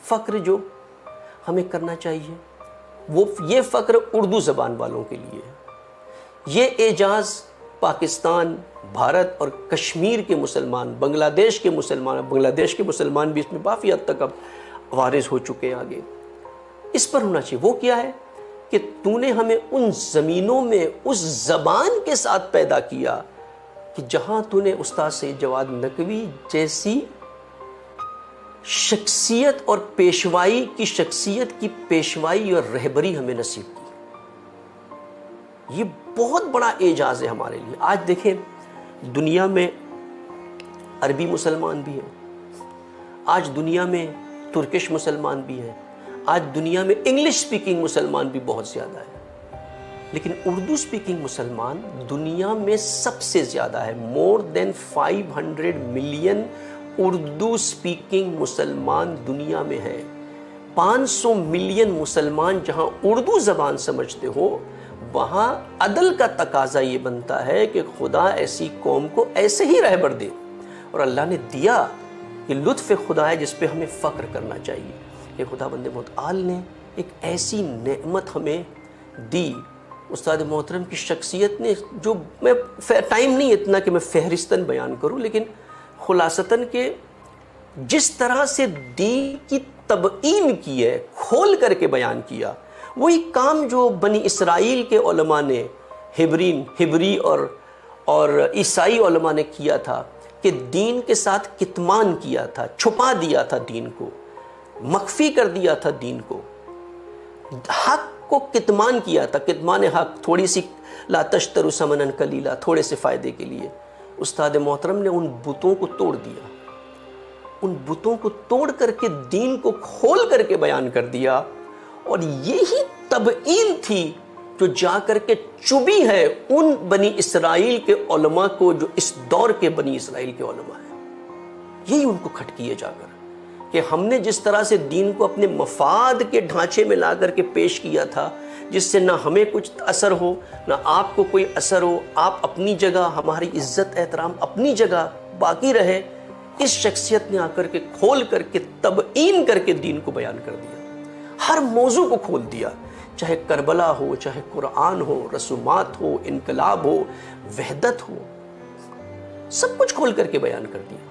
فخر جو ہمیں کرنا چاہیے وہ یہ فخر اردو زبان والوں کے لیے ہے. یہ اعجاز پاکستان، بھارت اور کشمیر کے مسلمان، بنگلہ دیش کے مسلمان بھی اس میں کافی حد تک اب وارث ہو چکے ہیں آگے. اس پر ہونا چاہیے. وہ کیا ہے کہ تو نے ہمیں ان زمینوں میں اس زبان کے ساتھ پیدا کیا کہ جہاں تو نے استاد سید جواد نقوی جیسی شخصیت اور پیشوائی کی شخصیت کی پیشوائی اور رہبری ہمیں نصیب کی. یہ بہت بڑا اعجاز ہے ہمارے لیے. آج دیکھیں دنیا میں عربی مسلمان بھی ہیں، آج دنیا میں ترکش مسلمان بھی ہیں، آج دنیا میں انگلش سپیکنگ مسلمان بھی بہت زیادہ ہے، لیکن اردو سپیکنگ مسلمان دنیا میں سب سے زیادہ ہے. مور دین 500 ملین اردو سپیکنگ مسلمان دنیا میں ہیں. 500 ملین مسلمان جہاں اردو زبان سمجھتے ہو، وہاں عدل کا تقاضا یہ بنتا ہے کہ خدا ایسی قوم کو ایسے ہی رہبر دے. اور اللہ نے دیا. یہ لطف خدا ہے جس پہ ہمیں فخر کرنا چاہیے کہ خدا بند متعال نے ایک ایسی نعمت ہمیں دی. استاد محترم کی شخصیت نے، جو میں ٹائم نہیں اتنا کہ میں فہرستاً بیان کروں، لیکن خلاصتاً کہ جس طرح سے دین کی تبیین کی ہے، کھول کر کے بیان کیا، وہی کام جو بنی اسرائیل کے علماء نے ہبری اور عیسائی علماء نے کیا تھا کہ دین کے ساتھ کتمان کیا تھا، چھپا دیا تھا دین کو، مخفی کر دیا تھا دین کو، حق کو کتمان کیا تھا. کتمان حق، تھوڑی سی لا تشتروا ثمنا قلیلا، تھوڑے سے فائدے کے لیے. استاد محترم نے ان بتوں کو توڑ دیا، ان بتوں کو توڑ کر کے دین کو کھول کر کے بیان کر دیا. اور یہی تبیین تھی جو جا کر کے چبھی ہے ان بنی اسرائیل کے علماء کو، جو اس دور کے بنی اسرائیل کے علماء ہیں. یہی ان کو کھٹکی ہے جا کر کہ ہم نے جس طرح سے دین کو اپنے مفاد کے ڈھانچے میں لا کر کے پیش کیا تھا، جس سے نہ ہمیں کچھ اثر ہو نہ آپ کو کوئی اثر ہو، آپ اپنی جگہ، ہماری عزت احترام اپنی جگہ باقی رہے. اس شخصیت نے آ کر کے کھول کر کے تبیین کر کے دین کو بیان کر دیا. ہر موضوع کو کھول دیا، چاہے کربلا ہو، چاہے قرآن ہو، رسومات ہو، انقلاب ہو، وحدت ہو، سب کچھ کھول کر کے بیان کر دیا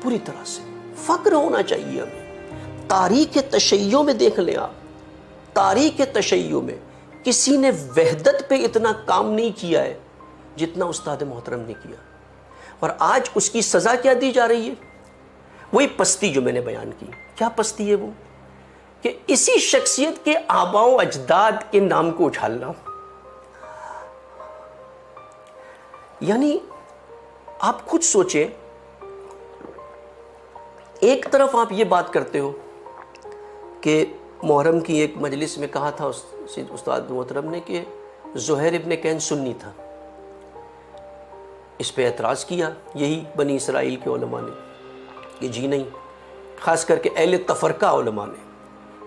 پوری طرح سے. فخر ہونا چاہیے ہمیں. تاریخ تشیع میں دیکھ لیں آپ، تاریخ تشیع میں کسی نے وحدت پہ اتنا کام نہیں کیا ہے جتنا استاد محترم نے کیا. اور آج اس کی سزا کیا دی جا رہی ہے؟ وہی پستی جو میں نے بیان کی. کیا پستی ہے وہ؟ کہ اسی شخصیت کے آباء و اجداد کے نام کو اچھالنا. یعنی آپ خود سوچیں، ایک طرف آپ یہ بات کرتے ہو کہ محرم کی ایک مجلس میں کہا تھا استاد محترم نے کہ زہیر ابن کین سنی تھا. اس پہ اعتراض کیا یہی بنی اسرائیل کے علماء نے کہ جی نہیں، خاص کر کے اہل تفرقہ علماء نے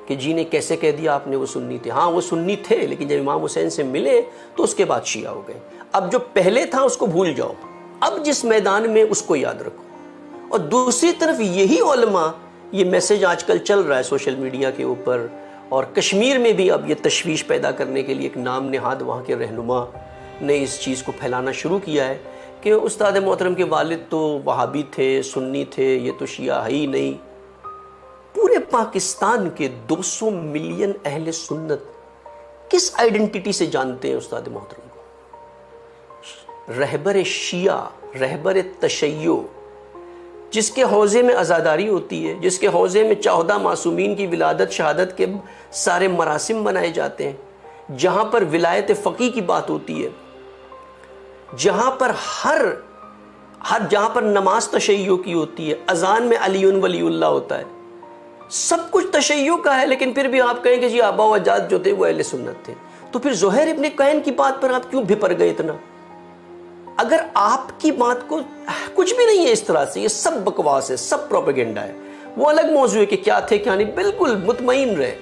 کہ جی نہیں، کیسے کہہ دیا آپ نے وہ سنی تھے. ہاں وہ سنی تھے، لیکن جب امام حسین سے ملے تو اس کے بعد شیعہ ہو گئے. اب جو پہلے تھا اس کو بھول جاؤ، اب جس میدان میں اس کو یاد رکھو. اور دوسری طرف یہی علماء، یہ میسج آج کل چل رہا ہے سوشل میڈیا کے اوپر، اور کشمیر میں بھی اب یہ تشویش پیدا کرنے کے لیے ایک نام نہاد وہاں کے رہنما نے اس چیز کو پھیلانا شروع کیا ہے کہ استاد محترم کے والد تو وہابی تھے، سنی تھے، یہ تو شیعہ ہے ہی نہیں. پورے پاکستان کے 200 ملین اہل سنت کس آئیڈنٹیٹی سے جانتے ہیں استاد محترم کو؟ رہبر شیعہ، رہبر تشیع، جس کے حوزے میں عزاداری ہوتی ہے، جس کے حوزے میں 14 معصومین کی ولادت شہادت کے سارے مراسم منائے جاتے ہیں، جہاں پر ولایت فقیہ کی بات ہوتی ہے، جہاں پر جہاں پر نماز تشیع کی ہوتی ہے، اذان میں علی ولی اللہ ہوتا ہے، سب کچھ تشیع کا ہے. لیکن پھر بھی آپ کہیں کہ جی آباء و اجداد جو تھے وہ اہل سنت تھے. تو پھر زہیر ابن کین کی بات پر آپ کیوں بھپر گئے اتنا؟ اگر آپ کی بات کو کچھ بھی نہیں ہے اس طرح سے، یہ سب بکواس ہے، سب پروپیگنڈا ہے. وہ الگ موضوع ہے کہ کیا تھے کیا نہیں، بالکل مطمئن رہے،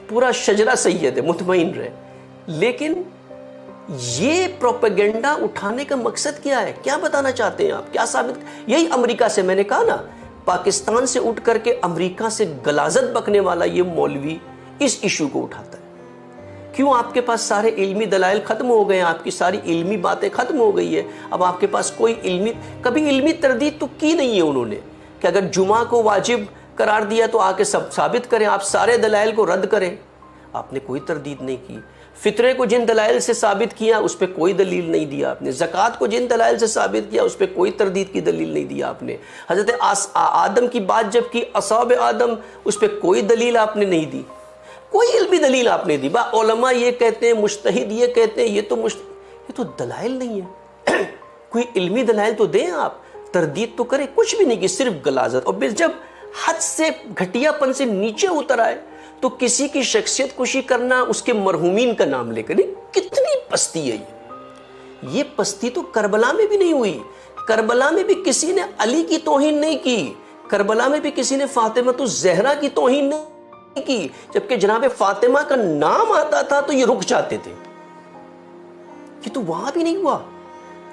پورا شجرہ سید ہے، مطمئن رہے. لیکن یہ پروپیگنڈا اٹھانے کا مقصد کیا ہے؟ کیا بتانا چاہتے ہیں آپ؟ کیا ثابت؟ یہی امریکہ سے میں نے کہا نا، پاکستان سے اٹھ کر کے امریکہ سے غلاظت بکنے والا یہ مولوی اس ایشو کو اٹھاتا ہے؟ کیوں؟ آپ کے پاس سارے علمی دلائل ختم ہو گئے ہیں، آپ کی ساری علمی باتیں ختم ہو گئی ہے، اب آپ کے پاس کوئی کبھی علمی تردید تو کی نہیں ہے انہوں نے کہ اگر جمعہ کو واجب قرار دیا تو آ کے سب ثابت کریں، آپ سارے دلائل کو رد کریں۔ آپ نے کوئی تردید نہیں کی۔ فطرے کو جن دلائل سے ثابت کیا اس پہ کوئی دلیل نہیں دیا آپ نے، زکوٰۃ کو جن دلائل سے ثابت کیا اس پہ کوئی تردید کی دلیل نہیں دیا آپ نے، حضرت آدم کی بات جب کی اصحاب آدم اس پہ کوئی دلیل آپ نے نہیں دی، کوئی علمی دلیل آپ نے دی۔ علماء یہ کہتے ہیں، مجتہد یہ کہتے ہیں، یہ تو دلائل نہیں ہے۔ کوئی علمی دلائل تو دیں، آپ تردید تو کریں، کچھ بھی نہیں کی، صرف غلاظت۔ اور جب حد سے گھٹیا پن سے نیچے اتر آئے تو کسی کی شخصیت کشی کرنا، اس کے مرحومین کا نام لے کر، کتنی پستی ہے یہ پستی تو کربلا میں بھی نہیں ہوئی۔ کربلا میں بھی کسی نے علی کی توہین نہیں کی، کربلا میں بھی کسی نے فاطمہ الزہرا کی توہین نہیں کی، جبکہ جناب فاطمہ کا نام آتا تھا تو یہ رک جاتے تھے۔ یہ تو وہاں بھی نہیں ہوا،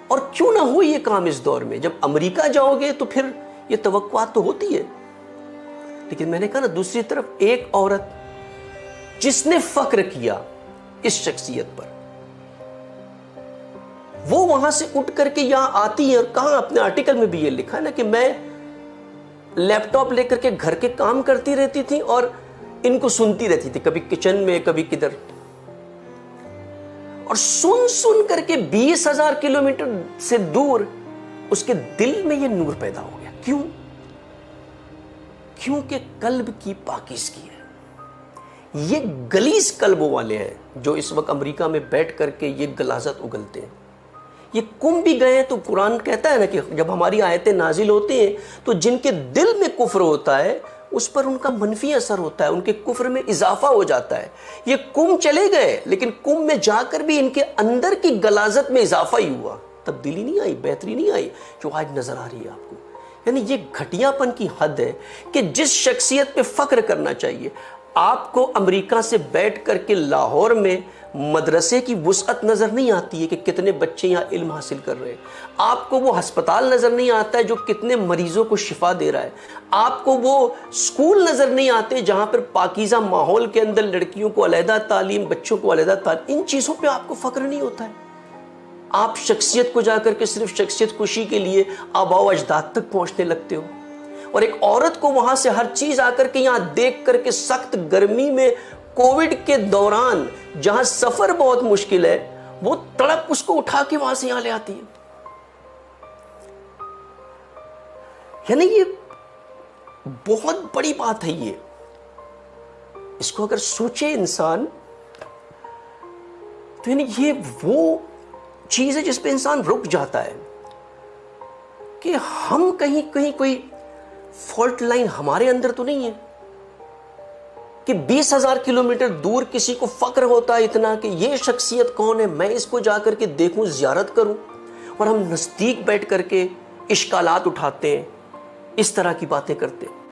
اور کیوں نہ ہو یہ کام اس دور میں؟ جب امریکہ جاؤ گے تو پھر یہ توقعات تو ہوتی ہے۔ لیکن میں نے کہا نا، دوسری طرف ایک عورت جس نے فخر کیا اس شخصیت پر، وہ وہاں سے اٹھ کر کے یہاں آتی ہے، اور کہاں اپنے آرٹیکل میں بھی یہ لکھا ہے نا کہ میں لیپ ٹاپ لے کر کے گھر کے کام کرتی رہتی تھی اور ان کو سنتی رہتی تھی، کبھی کچن میں کبھی کدھر، اور سن سن کر کے 20,000 کلومیٹر سے دور اس کے دل میں یہ نور پیدا ہو گیا۔ کیوں؟ کیونکہ قلب کی پاکیزگی ہے۔ یہ غلیظ قلبوں والے ہیں جو اس وقت امریکہ میں بیٹھ کر کے یہ غلاظت اگلتے ہیں۔ یہ کم بھی گئے تو قرآن کہتا ہے نا کہ جب ہماری آیتیں نازل ہوتی ہیں تو جن کے دل میں کفر ہوتا ہے اس پر ان کا منفی اثر ہوتا ہے، ان کے کفر میں اضافہ ہو جاتا ہے۔ یہ کم چلے گئے لیکن کم میں جا کر بھی ان کے اندر کی غلاظت میں اضافہ ہی ہوا، تبدیلی نہیں آئی، بہتری نہیں آئی جو آج نظر آ رہی ہے آپ کو۔ یعنی یہ گھٹیا پن کی حد ہے کہ جس شخصیت پہ فخر کرنا چاہیے، آپ کو امریکہ سے بیٹھ کر کے لاہور میں مدرسے کی وسعت نظر نہیں آتی ہے کہ کتنے بچے یہاں علم حاصل کر رہے ہیں، آپ کو وہ ہسپتال نظر نہیں آتا ہے جو کتنے مریضوں کو شفا دے رہا ہے، آپ کو وہ اسکول نظر نہیں آتے جہاں پر پاکیزہ ماحول کے اندر لڑکیوں کو علیحدہ تعلیم، بچوں کو علیحدہ تعلیم، ان چیزوں پہ آپ کو فخر نہیں ہوتا ہے۔ آپ شخصیت کو جا کر کے صرف شخصیت کشی کے لیے آباء و اجداد تک پہنچنے لگتے ہو، اور ایک عورت کو وہاں سے ہر چیز آ کر کے یہاں دیکھ کر کے سخت گرمی میں کووڈ کے دوران جہاں سفر بہت مشکل ہے، وہ تڑپ اس کو اٹھا کے وہاں سے یہاں لے آتی ہے۔ یعنی یہ بہت بڑی بات ہے، یہ اس کو اگر سوچے انسان تو یعنی یہ وہ چیز ہے جس پہ انسان رک جاتا ہے کہ ہم کہیں کوئی فالٹ لائن ہمارے اندر تو نہیں ہے کہ 20,000 کلومیٹر دور کسی کو فخر ہوتا ہے اتنا کہ یہ شخصیت کون ہے، میں اس کو جا کر کے دیکھوں، زیارت کروں، اور ہم نزدیک بیٹھ کر کے اشکالات اٹھاتے ہیں، اس طرح کی باتیں کرتے ہیں۔